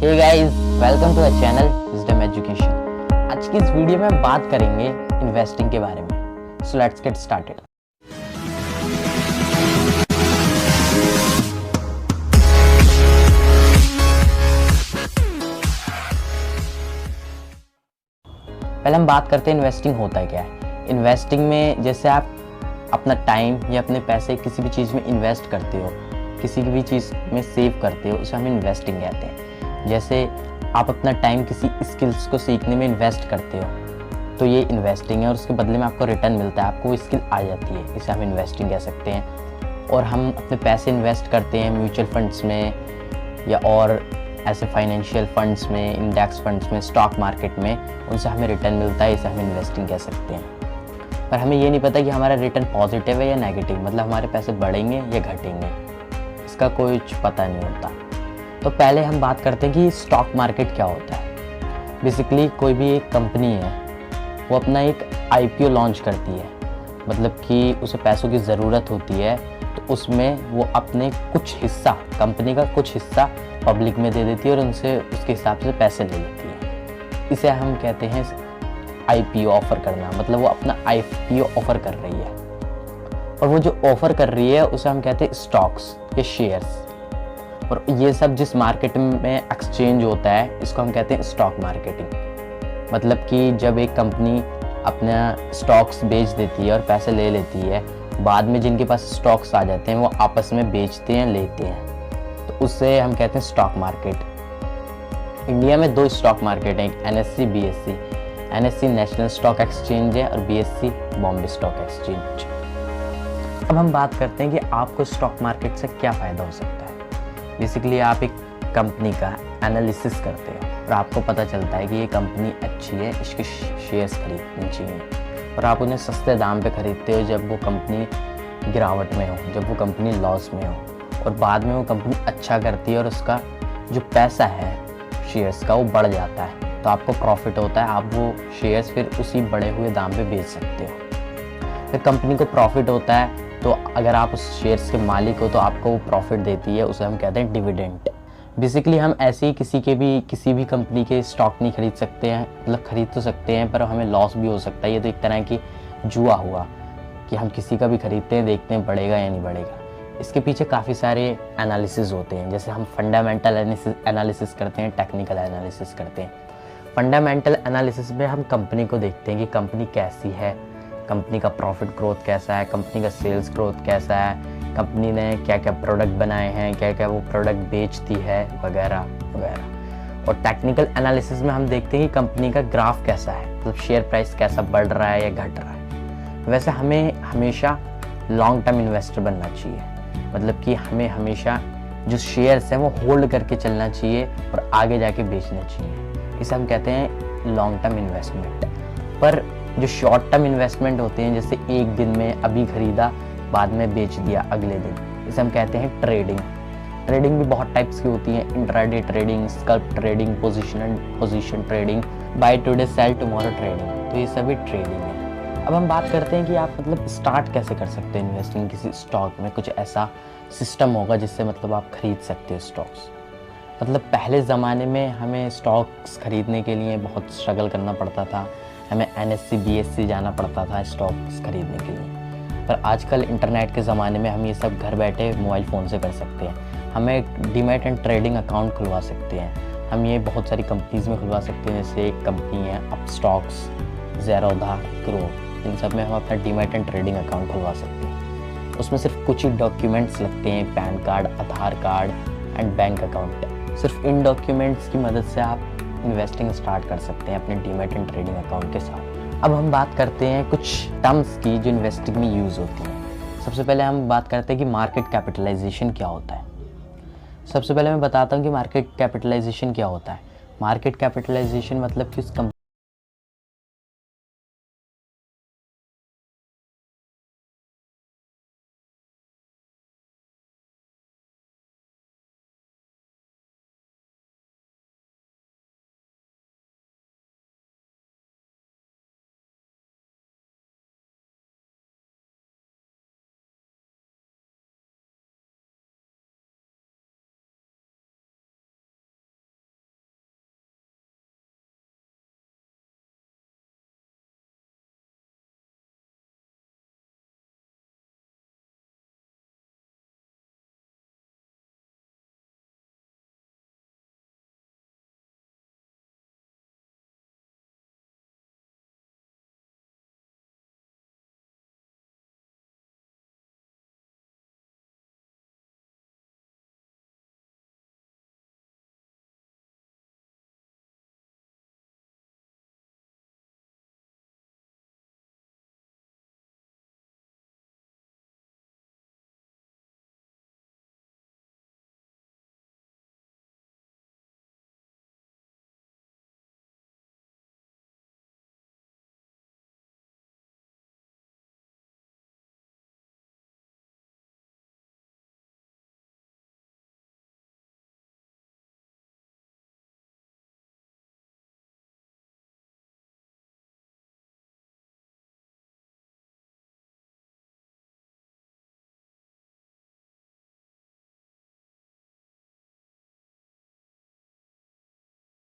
Hey guys, welcome to our channel wisdom education. आज की इस वीडियो में हम बात करेंगे इन्वेस्टिंग के बारे में। So let's get started. पहले हम बात करते हैं इन्वेस्टिंग होता क्या है। इन्वेस्टिंग में जैसे आप अपना टाइम या अपने पैसे किसी भी चीज़ में इन्वेस्ट करते हो, किसी भी चीज़ में सेव करते हो, उसे हम इन्वेस्टिंग कहते हैं। जैसे आप अपना टाइम किसी स्किल्स को सीखने में इन्वेस्ट करते हो तो ये इन्वेस्टिंग है और उसके बदले में आपको रिटर्न मिलता है, आपको वो स्किल आ जाती है, इसे हम इन्वेस्टिंग कह सकते हैं। और हम अपने पैसे इन्वेस्ट करते हैं म्यूचुअल फंड्स में या और ऐसे फाइनेंशियल फंड्स में, इंडेक्स फंड्स में, स्टॉक मार्केट में, उनसे हमें रिटर्न मिलता है, इसे हम इन्वेस्टिंग कह सकते हैं। पर हमें ये नहीं पता कि हमारा रिटर्न पॉजिटिव है या नेगेटिव, मतलब हमारे पैसे बढ़ेंगे या घटेंगे, इसका कुछ पता नहीं होता। तो पहले हम बात करते हैं कि स्टॉक मार्केट क्या होता है। बेसिकली कोई भी एक कंपनी है वो अपना एक आईपीओ लॉन्च करती है, मतलब कि उसे पैसों की ज़रूरत होती है, तो उसमें वो अपने कुछ हिस्सा, कंपनी का कुछ हिस्सा पब्लिक में दे देती है और उनसे उसके हिसाब से पैसे ले लेती है। इसे हम कहते हैं आईपीओ ऑफ़र करना, मतलब वो अपना आईपीओ ऑफ़र कर रही है। और वो जो ऑफ़र कर रही है उसे हम कहते हैं स्टॉक्स या शेयर्स। और ये सब जिस मार्केट में एक्सचेंज होता है इसको हम कहते हैं स्टॉक मार्केटिंग। मतलब कि जब एक कंपनी अपना स्टॉक्स बेच देती है और पैसे ले लेती है, बाद में जिनके पास स्टॉक्स आ जाते हैं वो आपस में बेचते हैं, लेते हैं, तो उससे हम कहते हैं स्टॉक मार्केट। इंडिया में दो स्टॉक मार्केट हैं, एक NSC, BSc. NSC national stock exchange है और बीएससी बॉम्बे स्टॉक एक्सचेंज। अब हम बात करते हैं कि आपको स्टॉक मार्केट से क्या फ़ायदा हो सकता है। बेसिकली आप एक कंपनी का एनालिसिस करते हो और आपको पता चलता है कि ये कंपनी अच्छी है, इसके शेयर्स खरीदने चाहिए, और आप उन्हें सस्ते दाम पे खरीदते हो जब वो कंपनी गिरावट में हो, जब वो कंपनी लॉस में हो, और बाद में वो कंपनी अच्छा करती है और उसका जो पैसा है शेयर्स का वो बढ़ जाता है, तो आपको प्रॉफिट होता है। आप वो शेयर्स फिर उसी बढ़े हुए दाम पे बेच सकते हो। फिर कंपनी को प्रॉफिट होता है, तो अगर आप उस शेयर्स के मालिक हो तो आपको वो प्रॉफिट देती है, उसे हम कहते हैं डिविडेंड। बेसिकली हम ऐसे ही किसी भी कंपनी के स्टॉक नहीं खरीद सकते हैं, मतलब खरीद तो सकते हैं पर हमें लॉस भी हो सकता है। ये तो एक तरह की जुआ हुआ कि हम किसी का भी खरीदते हैं, देखते हैं बढ़ेगा या नहीं बढ़ेगा। इसके पीछे काफ़ी सारे एनालिसिस होते हैं, जैसे हम फंडामेंटल एनालिसिस करते हैं, टेक्निकल एनालिसिस करते हैं। फंडामेंटल एनालिसिस में हम कंपनी को देखते हैं कि कंपनी कैसी है, कंपनी का प्रॉफिट ग्रोथ कैसा है, कंपनी का सेल्स ग्रोथ कैसा है, कंपनी ने क्या क्या प्रोडक्ट बनाए हैं, क्या क्या वो प्रोडक्ट बेचती है, वगैरह वगैरह। और टेक्निकल एनालिसिस में हम देखते हैं कि कंपनी का ग्राफ कैसा है, मतलब शेयर प्राइस कैसा बढ़ रहा है या घट रहा है। वैसे हमें हमेशा लॉन्ग टर्म इन्वेस्टर बनना चाहिए, मतलब कि हमें हमेशा जो शेयर्स हैं वो होल्ड करके चलना चाहिए और आगे जाके बेचना चाहिए। इसे हम कहते हैं लॉन्ग टर्म इन्वेस्टमेंट। पर जो शॉर्ट टर्म इन्वेस्टमेंट होते हैं, जैसे एक दिन में अभी खरीदा बाद में बेच दिया अगले दिन, इसे हम कहते हैं ट्रेडिंग। ट्रेडिंग भी बहुत टाइप्स की होती है, intraday trading, scalp trading, position trading, buy today sell tomorrow trading. तो ये सभी ट्रेडिंग है। अब हम बात करते हैं कि आप मतलब स्टार्ट कैसे कर सकते हैं इन्वेस्टिंग किसी स्टॉक में। कुछ ऐसा सिस्टम होगा जिससे मतलब आप खरीद सकते हो स्टॉक्स। मतलब पहले ज़माने में हमें स्टॉक्स खरीदने के लिए बहुत स्ट्रगल करना पड़ता था, हमें एनएससी, बीएससी जाना पड़ता था स्टॉक्स खरीदने के लिए। पर आजकल इंटरनेट के ज़माने में हम ये सब घर बैठे मोबाइल फ़ोन से कर सकते हैं। हमें एक डीमैट एंड ट्रेडिंग अकाउंट खुलवा सकते हैं। हम ये बहुत सारी कंपनीज़ में खुलवा सकते हैं, जैसे एक कंपनी है अपस्टॉक्स, ज़ेरोधा, ग्रो, इन सब में हम अपना डीमैट एंड ट्रेडिंग अकाउंट खुलवा सकते हैं। उसमें सिर्फ कुछ ही डॉक्यूमेंट्स लगते हैं, pan card, Aadhaar card and bank account. सिर्फ इन डॉक्यूमेंट्स की मदद से आप इन्वेस्टिंग स्टार्ट कर सकते हैं अपने डीमैट एंड ट्रेडिंग अकाउंट के साथ। अब हम बात करते हैं कुछ टर्म्स की जो इन्वेस्टिंग में यूज़ होती हैं। सबसे पहले हम बात करते हैं कि मार्केट कैपिटलाइजेशन क्या होता है। सबसे पहले मैं बताता हूँ कि मार्केट कैपिटलाइजेशन क्या होता है। मार्केट कैपिटलाइजेशन मतलब कि उस